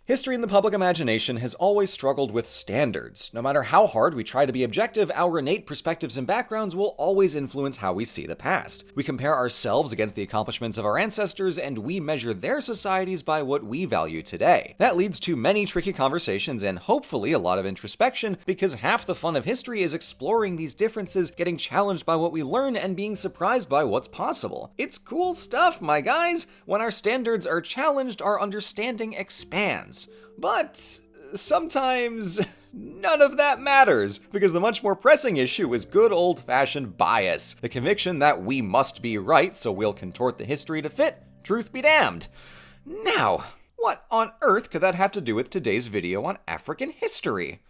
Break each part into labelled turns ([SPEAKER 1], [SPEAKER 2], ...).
[SPEAKER 1] History in the public imagination has always struggled with standards. No matter how hard we try to be objective, our innate perspectives and backgrounds will always influence how we see the past. We compare ourselves against the accomplishments of our ancestors, and we measure their societies by what we value today. That leads to many tricky conversations and hopefully a lot of introspection, because half the fun of history is exploring these differences, getting challenged by what we learn, and being surprised by what's possible. It's cool stuff, my guys! When our standards are challenged, our understanding expands. But sometimes none of that matters, because the much more pressing issue is good old-fashioned bias, the conviction that we must be right, so we'll contort the history to fit. Truth be damned. Now, what on earth could that have to do with today's video on African history?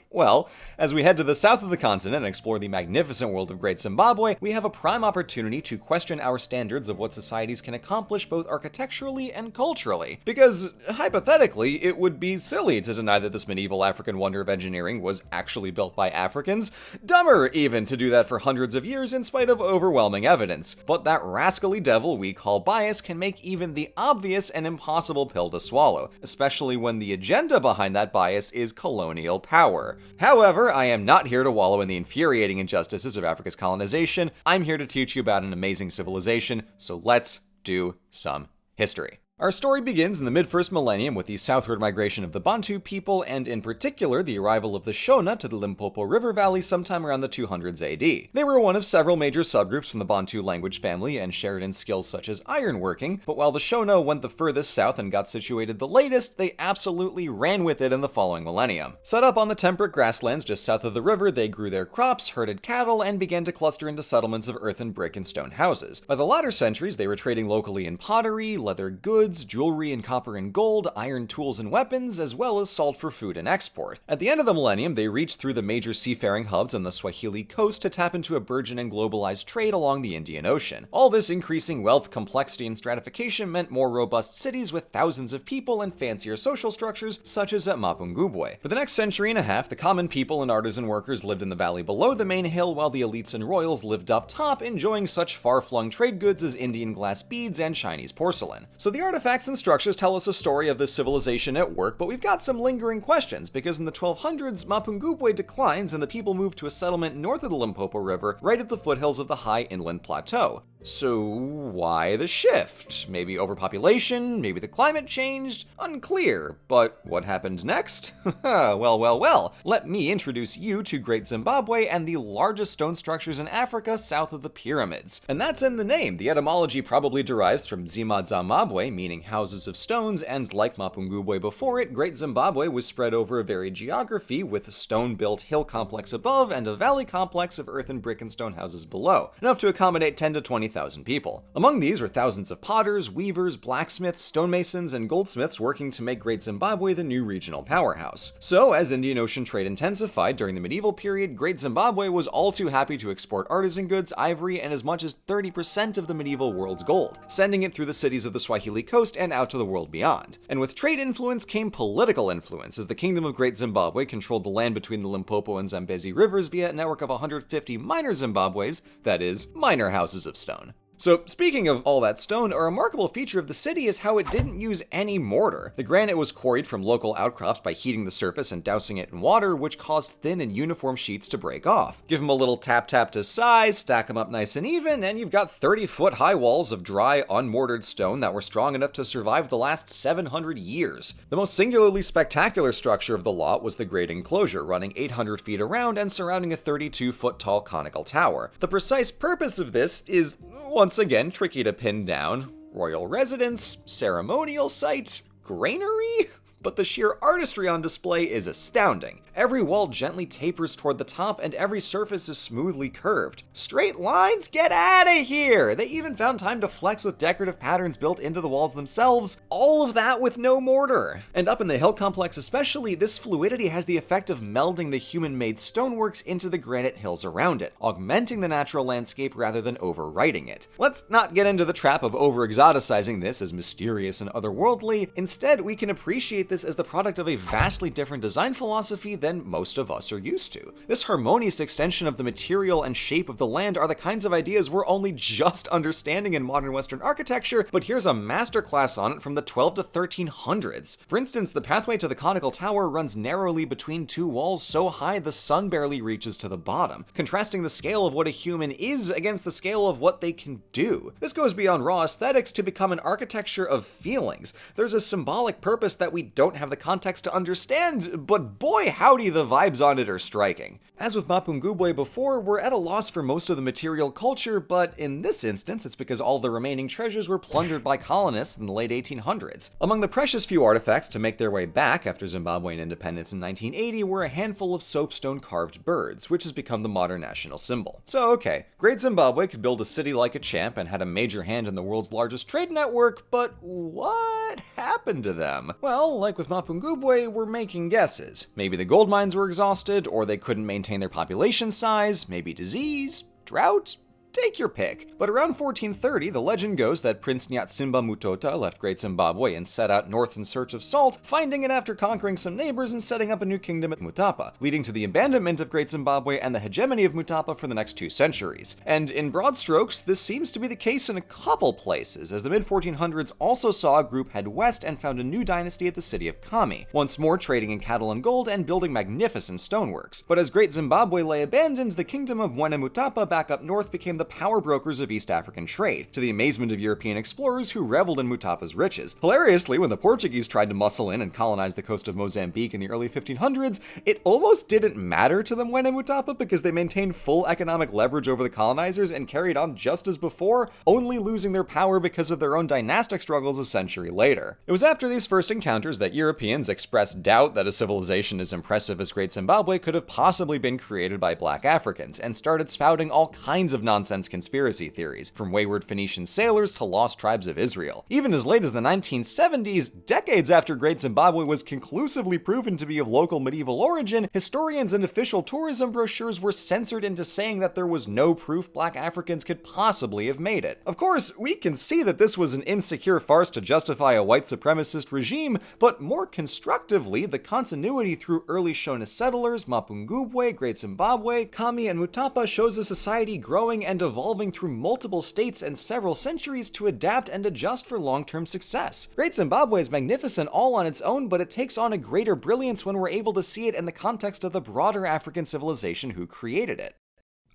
[SPEAKER 1] Well, as we head to the south of the continent and explore the magnificent world of Great Zimbabwe, we have a prime opportunity to question our standards of what societies can accomplish both architecturally and culturally. Because, hypothetically, it would be silly to deny that this medieval African wonder of engineering was actually built by Africans. Dumber, even, to do that for hundreds of years in spite of overwhelming evidence. But that rascally devil we call bias can make even the obvious an impossible pill to swallow, especially when the agenda behind that bias is colonial power. However, I am not here to wallow in the infuriating injustices of Africa's colonization. I'm here to teach you about an amazing civilization, so let's do some history. Our story begins in the mid-first millennium with the southward migration of the Bantu people, and in particular the arrival of the Shona to the Limpopo River Valley sometime around the 200s AD. They were one of several major subgroups from the Bantu language family and shared in skills such as ironworking, but while the Shona went the furthest south and got situated the latest, they absolutely ran with it in the following millennium. Set up on the temperate grasslands just south of the river, they grew their crops, herded cattle, and began to cluster into settlements of earthen, brick, and stone houses. By the latter centuries, they were trading locally in pottery, leather goods, jewelry in copper and gold, iron tools and weapons, as well as salt for food and export. At the end of the millennium, they reached through the major seafaring hubs on the Swahili coast to tap into a burgeoning globalized trade along the Indian Ocean. All this increasing wealth, complexity, and stratification meant more robust cities with thousands of people and fancier social structures, such as at Mapungubwe. For the next century and a half, the common people and artisan workers lived in the valley below the main hill, while the elites and royals lived up top, enjoying such far-flung trade goods as Indian glass beads and Chinese porcelain. So the artifacts and structures tell us a story of this civilization at work, but we've got some lingering questions, because in the 1200s, Mapungubwe declines and the people move to a settlement north of the Limpopo River, right at the foothills of the high inland plateau. So why the shift? Maybe overpopulation? Maybe the climate changed? Unclear. But what happened next? Well. Let me introduce you to Great Zimbabwe and the largest stone structures in Africa south of the pyramids. And that's in the name. The etymology probably derives from Zima Zamabwe, meaning houses of stones, and like Mapungubwe before it, Great Zimbabwe was spread over a varied geography with a stone-built hill complex above and a valley complex of earthen, brick, and stone houses below, enough to accommodate 10 to 20,000 people. Among these were thousands of potters, weavers, blacksmiths, stonemasons, and goldsmiths working to make Great Zimbabwe the new regional powerhouse. So, as Indian Ocean trade intensified during the medieval period, Great Zimbabwe was all too happy to export artisan goods, ivory, and as much as 30% of the medieval world's gold, sending it through the cities of the Swahili coast and out to the world beyond. And with trade influence came political influence, as the Kingdom of Great Zimbabwe controlled the land between the Limpopo and Zambezi rivers via a network of 150 minor Zimbabwes, that is, minor houses of stone. So, speaking of all that stone, a remarkable feature of the city is how it didn't use any mortar. The granite was quarried from local outcrops by heating the surface and dousing it in water, which caused thin and uniform sheets to break off. Give them a little tap to size, stack them up nice and even, and you've got 30-foot high walls of dry, unmortared stone that were strong enough to survive the last 700 years. The most singularly spectacular structure of the lot was the Great Enclosure, running 800 feet around and surrounding a 32-foot tall conical tower. The precise purpose of this is, once again, tricky to pin down. Royal residence, ceremonial site, granary? But the sheer artistry on display is astounding. Every wall gently tapers toward the top, and every surface is smoothly curved. Straight lines? Get out of here! They even found time to flex with decorative patterns built into the walls themselves. All of that with no mortar. And up in the hill complex especially, this fluidity has the effect of melding the human-made stoneworks into the granite hills around it, augmenting the natural landscape rather than overwriting it. Let's not get into the trap of over-exoticizing this as mysterious and otherworldly. Instead, we can appreciate this this as the product of a vastly different design philosophy than most of us are used to. This harmonious extension of the material and shape of the land are the kinds of ideas we're only just understanding in modern Western architecture, but here's a masterclass on it from the 12 to 1300s. For instance, the pathway to the conical tower runs narrowly between two walls so high the sun barely reaches to the bottom, contrasting the scale of what a human is against the scale of what they can do. This goes beyond raw aesthetics to become an architecture of feelings. There's a symbolic purpose that we don't have the context to understand, but boy howdy the vibes on it are striking. As with Mapungubwe before, we're at a loss for most of the material culture, but in this instance it's because all the remaining treasures were plundered by colonists in the late 1800s. Among the precious few artifacts to make their way back after Zimbabwean independence in 1980 were a handful of soapstone carved birds, which has become the modern national symbol. So okay, Great Zimbabwe could build a city like a champ and had a major hand in the world's largest trade network, but what happened to them? Well, like with Mapungubwe, we're making guesses. Maybe the gold mines were exhausted, or they couldn't maintain their population size, maybe disease, drought? Take your pick. But around 1430, the legend goes that Prince Nyatsimba Mutota left Great Zimbabwe and set out north in search of salt, finding it after conquering some neighbors and setting up a new kingdom at Mutapa, leading to the abandonment of Great Zimbabwe and the hegemony of Mutapa for the next 2 centuries. And in broad strokes, this seems to be the case in a couple places, as the mid-1400s also saw a group head west and found a new dynasty at the city of Kami, once more trading in cattle and gold and building magnificent stoneworks. But as Great Zimbabwe lay abandoned, the kingdom of Mwene Mutapa back up north became the power brokers of East African trade, to the amazement of European explorers who reveled in Mutapa's riches. Hilariously, when the Portuguese tried to muscle in and colonize the coast of Mozambique in the early 1500s, it almost didn't matter to the Mwene Mutapa because they maintained full economic leverage over the colonizers and carried on just as before, only losing their power because of their own dynastic struggles a century later. It was after these first encounters that Europeans expressed doubt that a civilization as impressive as Great Zimbabwe could have possibly been created by black Africans, and started spouting all kinds of nonsense conspiracy theories, from wayward Phoenician sailors to lost tribes of Israel. Even as late as the 1970s, decades after Great Zimbabwe was conclusively proven to be of local medieval origin, historians and official tourism brochures were censored into saying that there was no proof black Africans could possibly have made it. Of course, we can see that this was an insecure farce to justify a white supremacist regime, but more constructively, the continuity through early Shona settlers, Mapungubwe, Great Zimbabwe, Kami, and Mutapa shows a society growing and evolving through multiple states and several centuries to adapt and adjust for long-term success. Great Zimbabwe is magnificent all on its own, but it takes on a greater brilliance when we're able to see it in the context of the broader African civilization who created it.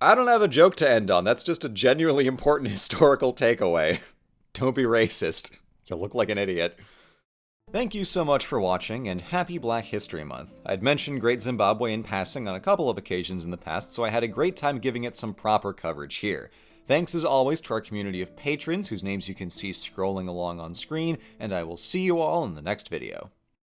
[SPEAKER 1] I don't have a joke to end on, that's just a genuinely important historical takeaway. Don't be racist. You'll look like an idiot. Thank you so much for watching, and happy Black History Month. I'd mentioned Great Zimbabwe in passing on a couple of occasions in the past, so I had a great time giving it some proper coverage here. Thanks as always to our community of patrons, whose names you can see scrolling along on screen, and I will see you all in the next video.